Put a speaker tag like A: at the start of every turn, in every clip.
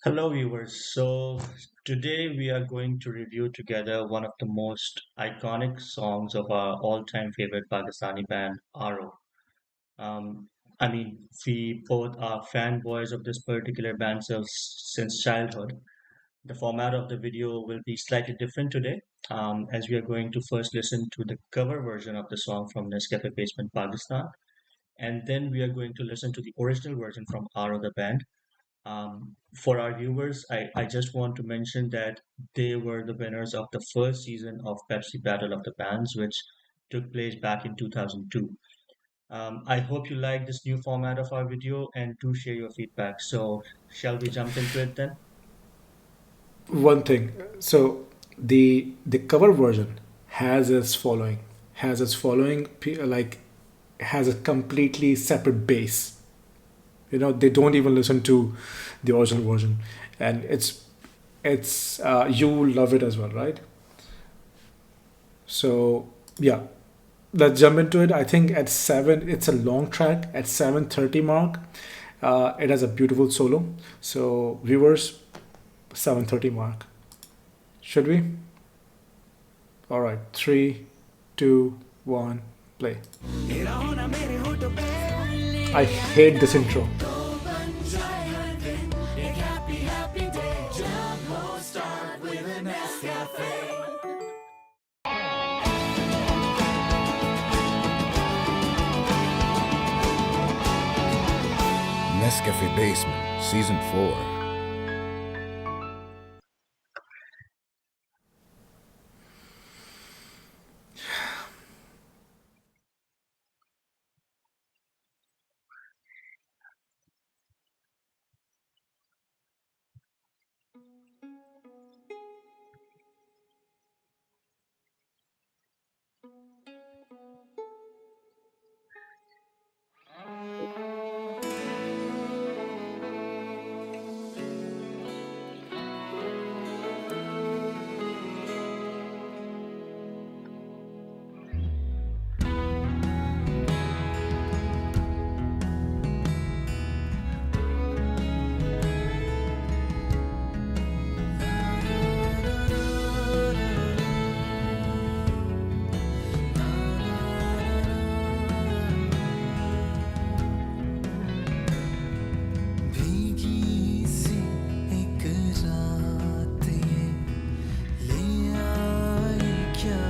A: Hello, viewers. So, today we are going to review together one of the most iconic songs of our all time favorite Pakistani band, Aaroh. Um, we both are fanboys of this particular band since childhood. The format of the video will be slightly different today, as we are going to first listen to the cover version of the song from NESCAFE Basement, Pakistan, and then we are going to listen to the original version from Aaroh, the band. For our viewers, I just want to mention that they were the winners of the first season of Pepsi Battle of the Bands, which took place back in 2002. I hope you like this new format of our video and do share your feedback. So, shall we jump into it then?
B: One thing. So the cover version has its following like has a completely separate bass. They don't even listen to the original version, and it's you love it as well, right? So yeah, let's jump into it. I think at seven, it's a long track. At 7:30 mark, it has a beautiful solo. So viewers, 7:30 mark. Should we? All right, three, two, one, play. I hate this intro.
C: NESCAFE Basement, Season 4.
D: भीगी सी एक रात ये ले आई क्या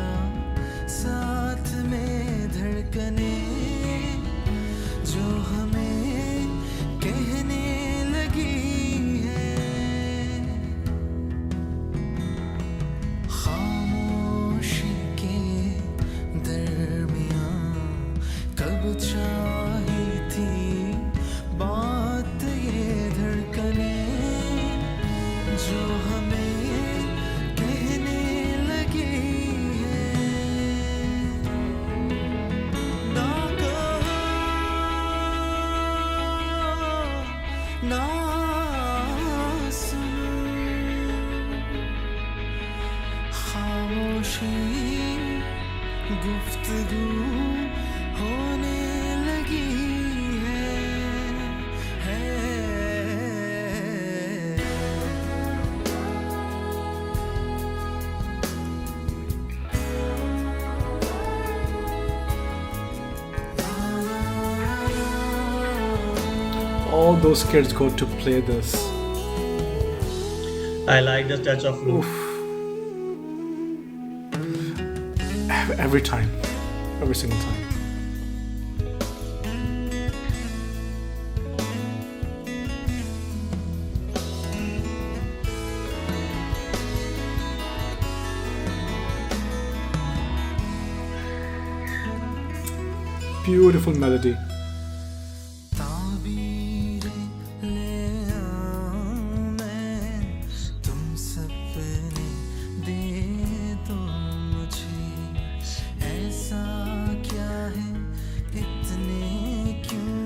D: साथ में धड़कने जो हमें कहने लगी है खामोशी के दरमियां कब चाही थी बात ये धड़कने जो हमें कहने लगी है ना कहो ना सुनो खामोशी गुफ्तगू होने लगी है
B: All those kids go to play this.
A: I like the touch of flute.
B: Oof, every time, every single time. Beautiful melody.
D: ताबीरें ले आऊं मैं तुम सपने दे दो मुझे ऐसा क्या है इतने क्यों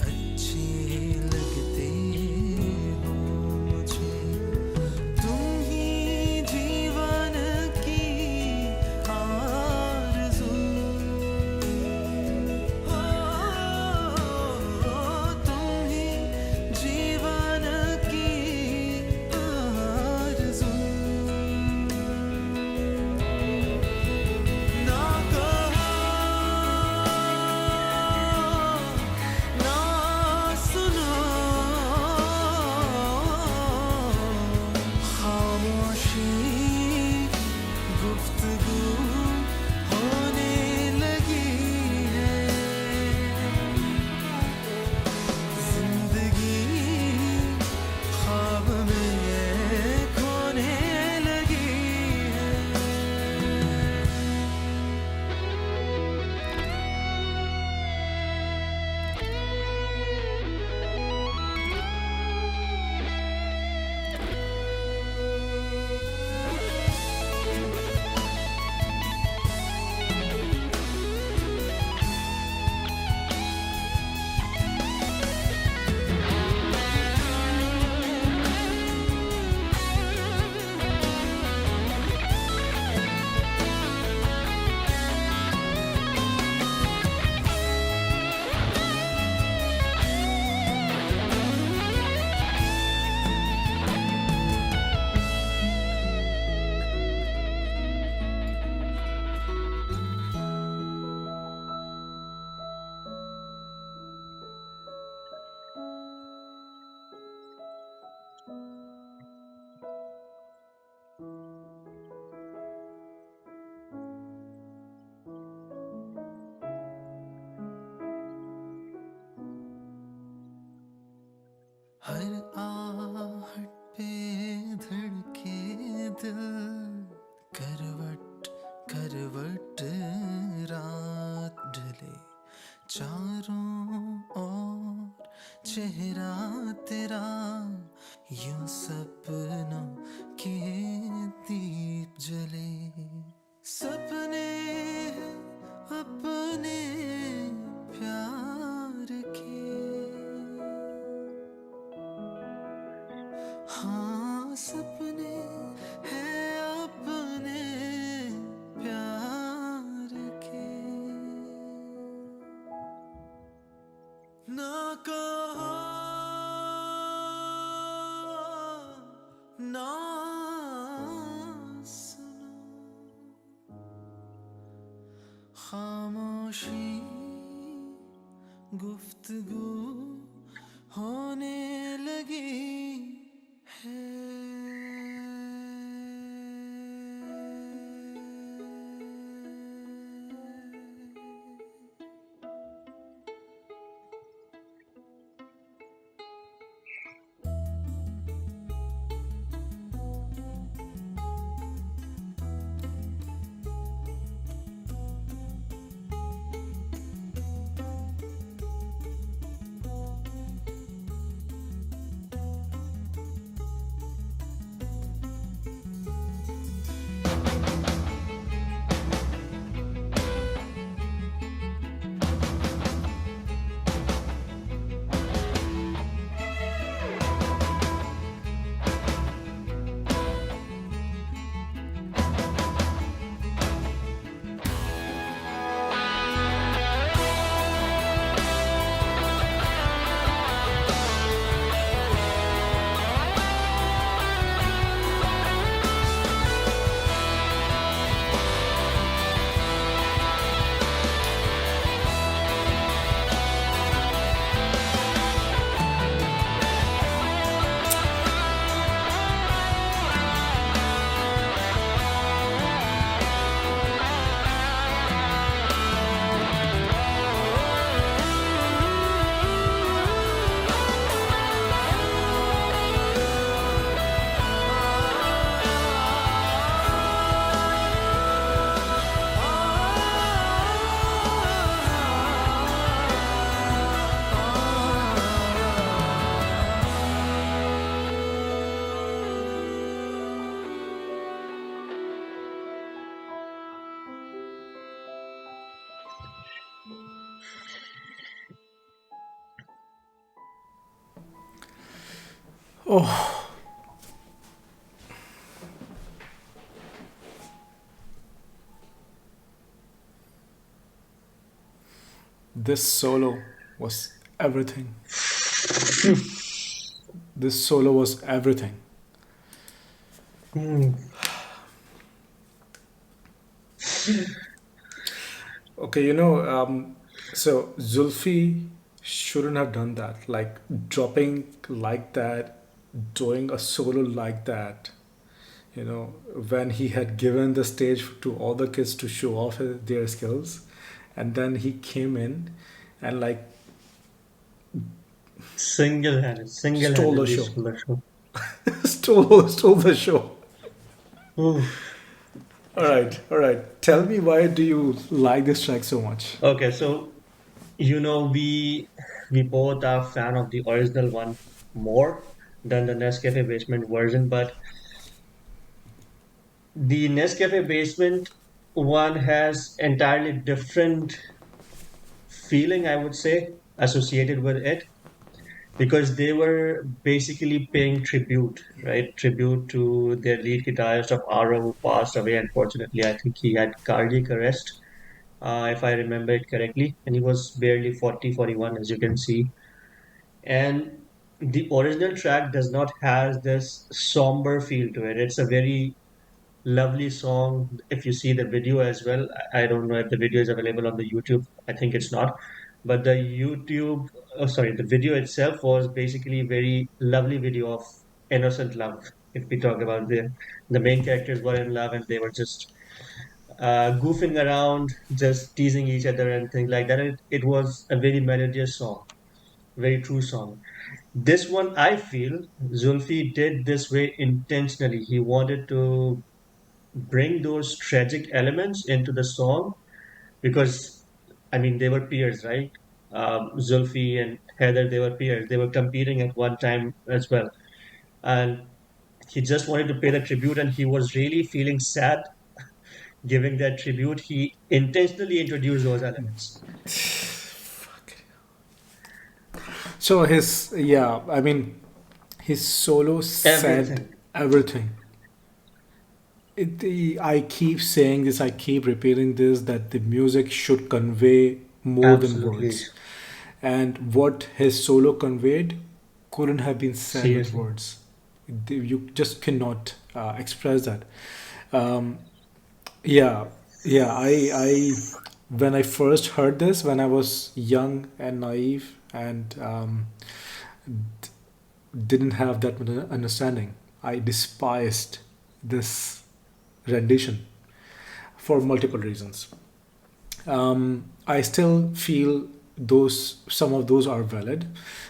D: अच्छे लगते हो मुझे तुम ही जीवन की आरज़ू हो सपनों के दीप जले सपने हैं अपने प्यार के हाँ सपने हैं अपने प्यार के ना कहो ना सुनो खामोशी गुफ्तगू होने लगी है
B: Oh, this solo was everything. This solo was everything.
A: Hmm.
B: Okay, so Zulfi shouldn't have done that. Like dropping like that, doing a solo like that. When he had given the stage to all the kids to show off their skills, and then he came in and like stole the
A: Single-handedly
B: show,
A: stole the show.
B: stole the show.
A: Hmm.
B: All right. Tell me, why do you like this track so much?
A: Okay, so we both are fan of the original one more than the Nescafe Basement version, but the Nescafe Basement one has entirely different feeling, I would say, associated with it because they were basically paying tribute, right? Tribute to their lead guitarist of Aaroh who passed away. Unfortunately, I think he had cardiac arrest, if I remember it correctly, and he was barely 40, 41, as you can see. And the original track does not have this somber feel to it. It's a very lovely song. If you see the video as well, I don't know if the video is available on the YouTube. I think it's not. But the YouTube, oh, sorry, the video itself was basically very lovely video of innocent love. If we talk about the main characters were in love and they were just goofing around, just teasing each other and things like that. It was a very melodious song, very true song. This one, I feel, Zulfi did this way intentionally. He wanted to bring those tragic elements into the song because, I mean, they were peers, right? Zulfi and Heather, they were peers. They were competing at one time as well. and he just wanted to pay the tribute, and he was really feeling sad giving that tribute. He intentionally introduced those elements.
B: So his, yeah, I mean, his solo said
A: Everything.
B: everything. I keep saying this, I keep repeating this, that the music should convey more than
A: Absolutely.
B: words. And what his solo conveyed couldn't have been said with
A: Seriously.
B: words. You just cannot express that. Um, yeah, yeah. When I first heard this, when I was young and naive and didn't have that much understanding, I despised this rendition for multiple reasons. I still feel those some of those are valid.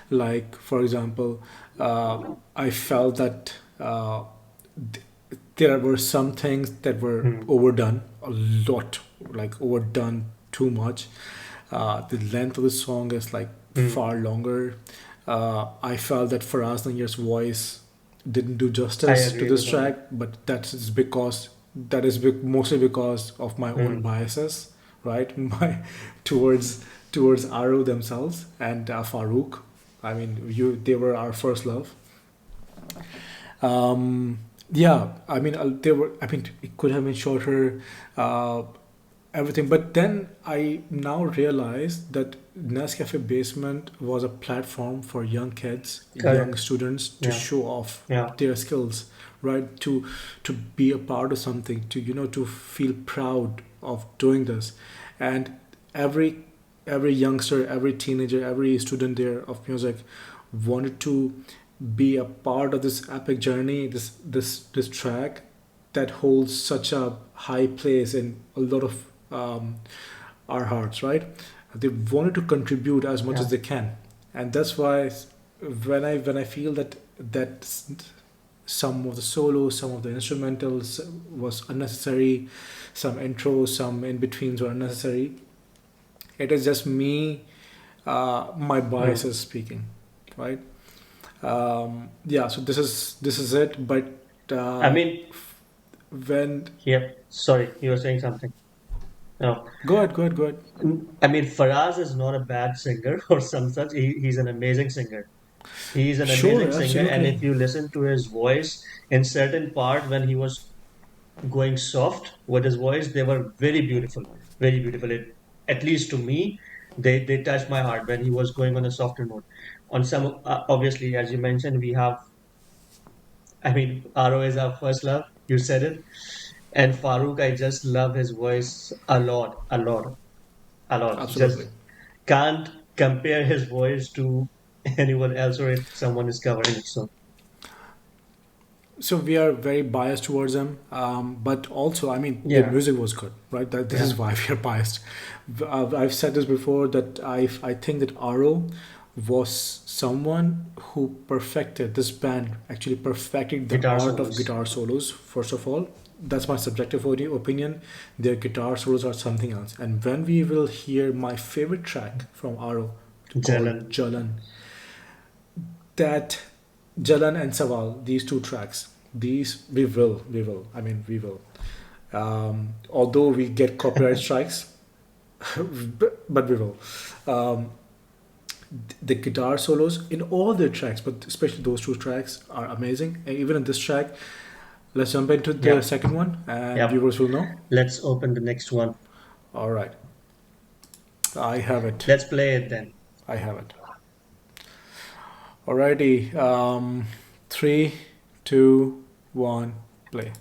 B: Like for example, I felt that th- there were some things that were
A: Hmm.
B: overdone a lot, like overdone too much. The length of the song is like
A: Hmm.
B: far longer. I felt that Faraz Nayyer's voice didn't do
A: I
B: justice to
A: agree
B: this
A: with that.
B: track, but mostly because of my own
A: Hmm.
B: biases, right? My towards towards Aaroh themselves and Farooq. I mean, you they were our first love. Yeah, I mean, they were. I mean, it could have been shorter, uh, everything. But then I now realize that Nescafe Basement was a platform for young kids, young
A: Correct.
B: students to
A: Yeah.
B: show off
A: Yeah.
B: their skills, right? To be a part of something, to to feel proud of doing this, and every every youngster, every teenager, every student there of music wanted to be a part of this epic journey, this track that holds such a high place in a lot of our hearts, right? They wanted to contribute as much
A: Yeah.
B: as they can, and that's why when I feel that some of the solos, some of the instrumentals was unnecessary, some intros, some in betweens were unnecessary. It is just me, my
A: Hmm.
B: biases speaking, right? Yeah, so this is it. But
A: I
B: uh,
A: mean,
B: when
A: yeah. Sorry, you were saying something. No.
B: go ahead, go ahead, go ahead.
A: I mean, Faraz is not a bad singer or some such. He's an amazing singer. He's an amazing
B: Sure,
A: singer, and
B: absolutely,
A: if you listen to his voice in certain part when he was going soft with his voice, they were very beautiful, very beautiful. At least to me, they touched my heart when he was going on a softer note. On some, obviously, as you mentioned, we have. I mean, Aaroh is our first love. You said it, and Farooq, I just love his voice a lot, a lot, a lot.
B: absolutely.
A: Just can't compare his voice to anyone else, or if someone is covering it. So
B: So we are very biased towards them, but also, I mean, their
A: yeah,
B: music was good, right? That this
A: yeah,
B: is why we are biased. I've said this before that I think that Aaroh was someone who perfected this band actually perfected the
A: guitar
B: art of
A: solos.
B: guitar solos. First of all, that's my subjective opinion. Their guitar solos are something else. And when we will hear my favorite track from Aaroh called
A: Jalan.
B: Jalan, that Jalan and Saval, these two tracks, these we will. Although we get copyright strikes, but we will. Um, the guitar solos in all their tracks, but especially those two tracks, are amazing. And even in this track, let's jump into the
A: Yeah,
B: second one, and
A: yeah.
B: viewers will know.
A: Let's open the next one.
B: All right, I have it.
A: Let's play it then.
B: I have it. Alrighty. Three, two, one, play.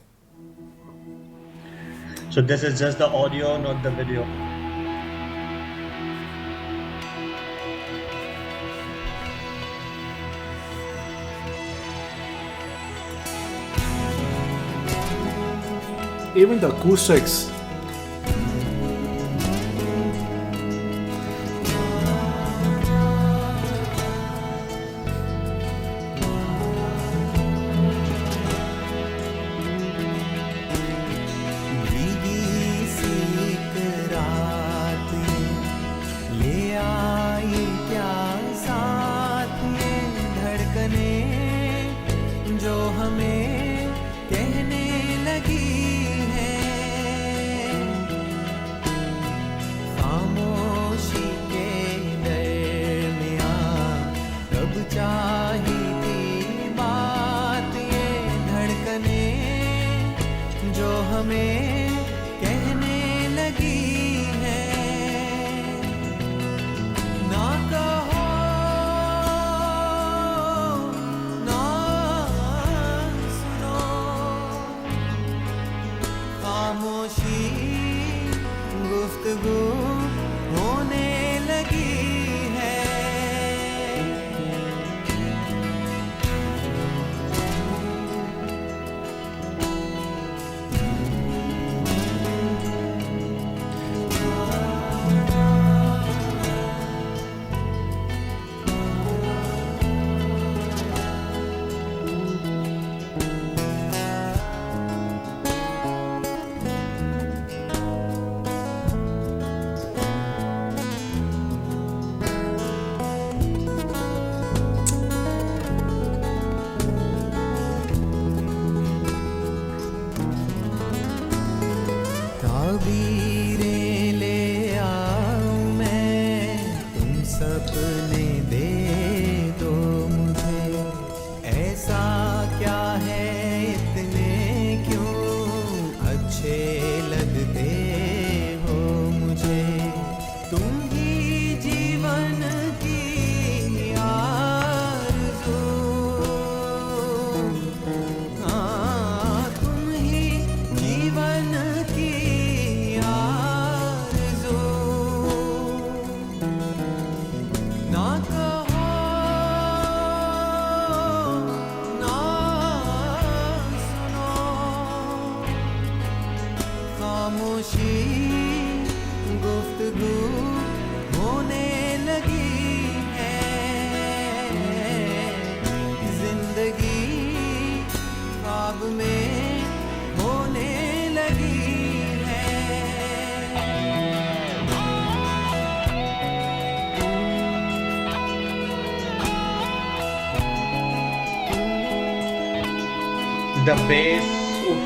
A: So this is just the audio, not the video.
B: Even the acoustics.
D: भीगी सी एक रात ले आई क्या साथ में धड़कने जो हमें कहने लगी है। खामोशी के दरमियान कब चाही थी बात, ये धड़कने जो हमें कहने लगी है। ना कहो ना सुनो, खामोशी गुफ्तगू होने लगी है। ताबीरें ले आऊं मैं, तुम सपने दे दो मुझे। ऐसा क्या है इतने क्यों अच्छे लगते हो मुझे। तुम ही जीवन की आरज़ू, हाँ तुम ही जीवन की आरज़ू। ना कहो ना सुनो, खामोशी गुफ्तगू होने लगी है। जिंदगी ख्वाब में होने लगी है।
A: The bass. Oof.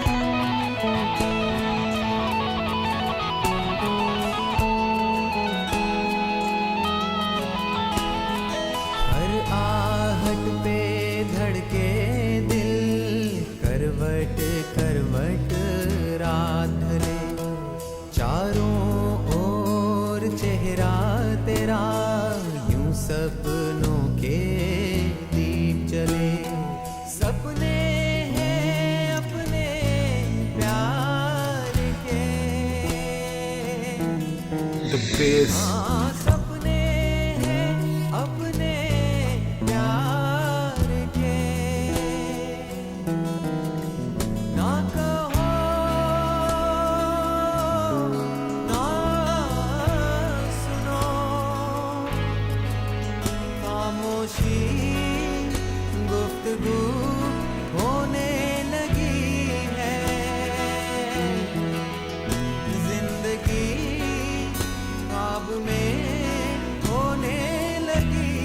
D: हर आहट पे धड़के दिल, करवट करवट रात ढले। चारों ओर चेहरा तेरा, यूं सपनों के दीप जले। सपने हैं अपने प्यार के,
B: The bass.
D: हाँ सपने हैं अपने प्यार के। ना कहो ना सुनो, खामोशी गुफ्तगू होने लगी है। जिंदगी ख्वाब में होने लगी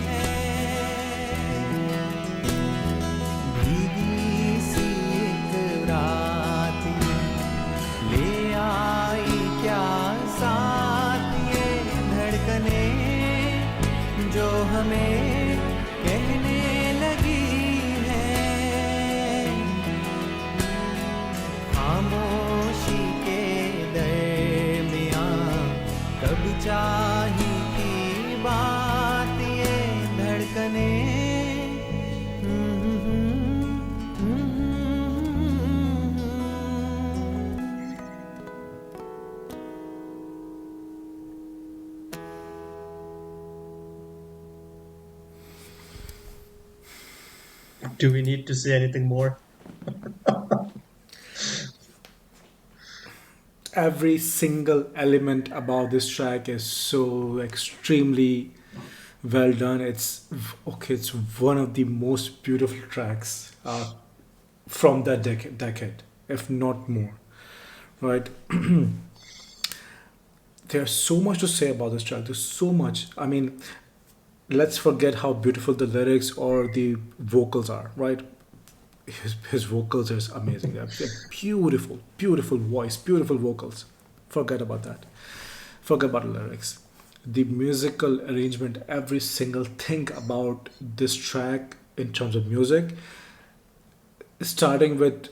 D: है। भीगी सी एक रात ले आई क्या साथ, ये धड़कने जो हमें कहने लगी है। खामोशी के दरमियान कब चाही थी बात, ये धड़कने
A: Do we need to say anything more?
B: Every single element about this track is so extremely well done. It's okay. It's one of the most beautiful tracks from that decade, if not more. Right? There's so much to say about this track. There's so much. I mean, let's forget how beautiful the lyrics or the vocals are. Right? his vocals is amazing. They're beautiful, beautiful voice, beautiful vocals. Forget about that. Forget about the lyrics. The musical arrangement, every single thing about this track in terms of music, starting with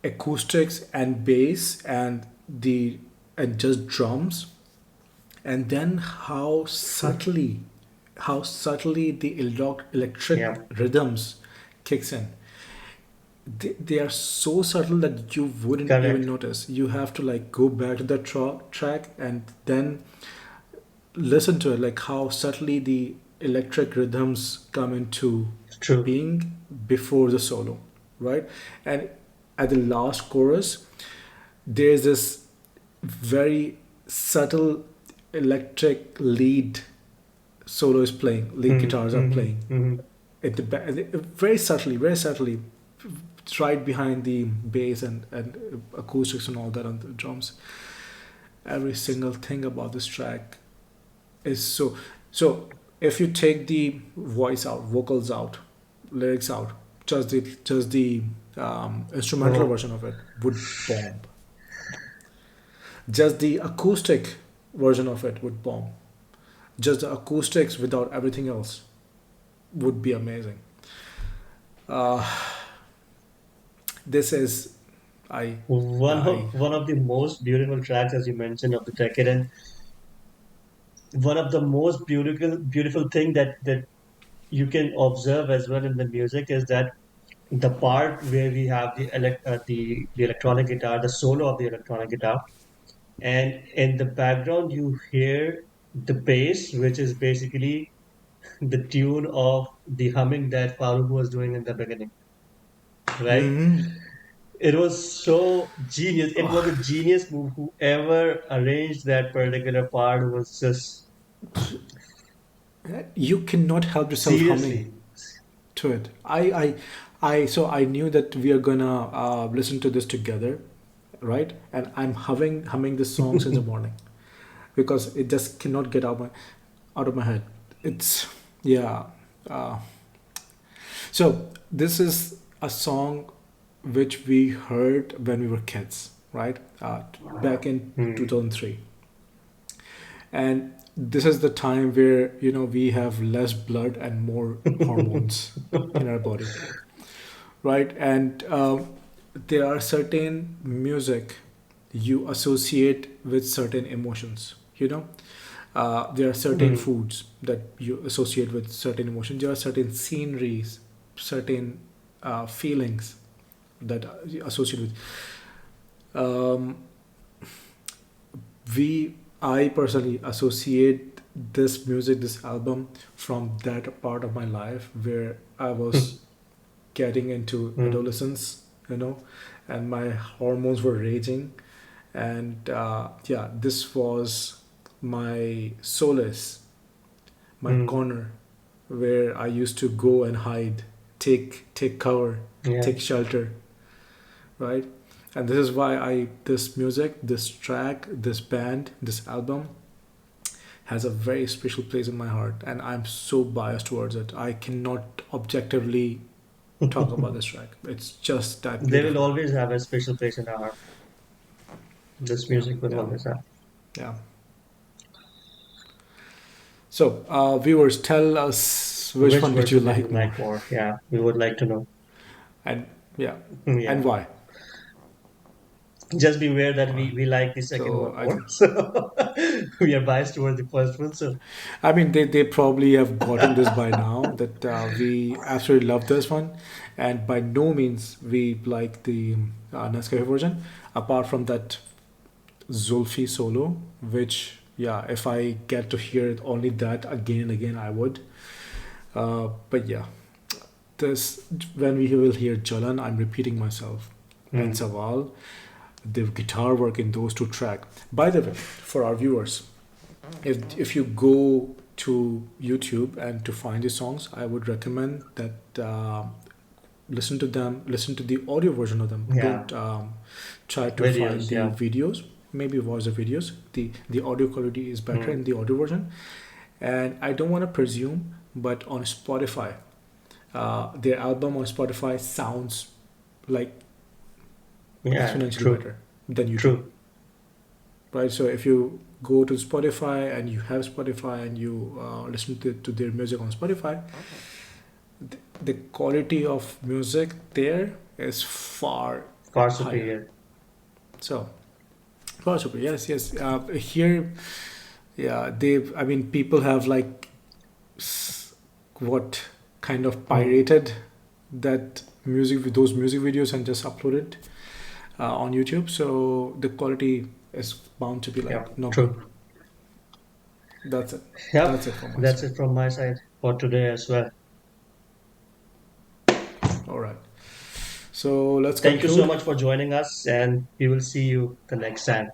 B: acoustics and bass and just drums, and then how subtly the electric
A: Yeah,
B: rhythms kicks in. They are so subtle that you wouldn't even
A: correct.
B: notice. You have to like go back to the track and then listen to it, like how subtly the electric rhythms come into
A: True.
B: being before the solo, right? And at the last chorus, there's this very subtle electric lead solo is playing, lead
A: Mm-hmm,
B: guitars are
A: mm-hmm,
B: playing
A: mm-hmm.
B: at the back, very subtly, right behind the bass and acoustics and all that on the drums. Every single thing about this track is so. If you take the voice out, vocals out, lyrics out, just the instrumental
A: Oh,
B: version of it would bomb. Just the acoustic version of it would bomb. Just the acoustics without everything else would be amazing. Uh, this is I I
A: one of the most beautiful tracks, as you mentioned, of the decade, and one of the most beautiful thing that you can observe as well in the music is that the part where we have the electronic guitar, the solo of the electronic guitar, and in the background you hear the bass, which is basically the tune of the humming that Farooq was doing in the beginning, right? It was so genius. It was a genius move. Whoever arranged that particular part was just
B: you cannot help yourself humming
A: seriously.
B: to it. So I knew that we are gonna listen to this together, right? And I'm humming this song since the morning because it just cannot get out of my head. It's yeah. Uh, so this is a song which we heard when we were kids, right? Back in
A: Hmm.
B: 2003, and this is the time where we have less blood and more hormones in our body, right? And there are certain music you associate with certain emotions. There are certain
A: Hmm.
B: foods that you associate with certain emotions. There are certain sceneries, certain feelings that you associate with. Um, we I personally associate this music, this album, from that part of my life where I was getting into
A: Hmm.
B: adolescence, and my hormones were raging. And yeah, this was my solace, my
A: Hmm.
B: corner, where I used to go and hide, take cover,
A: Yeah.
B: take shelter, right? And this is why this music, this track, this band, this album has a very special place in my heart, and I'm so biased towards it. I cannot objectively talk about this track. It's just that
A: They will
B: beautiful.
A: always have a special place in our heart. This
B: Yeah,
A: music will
B: yeah,
A: always have.
B: yeah. So, viewers, tell us which
A: Which
B: one did you
A: version did you
B: like more,
A: like more? Yeah, we would like to know.
B: and yeah, and
A: Yeah.
B: why?
A: Just be aware that
B: Why?
A: we like the second
B: So,
A: one more. So we are biased towards the first one. So
B: I mean, they probably have gotten this by now that we absolutely love this one, and by no means we like the NESCAFE version, apart from that Zulfi solo, which, yeah, if I get to hear it only that again and again, I would. But yeah, this when we will hear Jalan, I'm repeating myself, and
A: mm,
B: Sawal, the guitar work in those two tracks. By the way, for our viewers, if you go to YouTube and to find these songs, I would recommend that listen to them, listen to the audio version of them.
A: yeah,
B: Don't try to find
A: videos.
B: the
A: Yeah.
B: videos. Maybe watch the videos. The audio quality is better
A: Mm,
B: in the audio version. And I don't want to presume, but on Spotify, their album on Spotify sounds like
A: Yeah,
B: exponentially
A: true,
B: better than YouTube,
A: true.
B: right? So if you go to Spotify and you have Spotify and you listen to their music on Spotify, the quality of music there is far
A: Far
B: higher.
A: superior.
B: So, far superior. Yes, yes. Here, yeah, I mean, people have like what kind of
A: Mm.
B: pirated that music, those music videos, and just uploaded on YouTube. So the quality is bound to be
A: Yeah,
B: like not good.
A: true.
B: That's it.
A: Yep,
B: That's it from my
A: that's
B: side.
A: it from my side for today as well.
B: All right. So let's
A: Thank you so
B: conclude.
A: much for joining us, and we will see you the next time.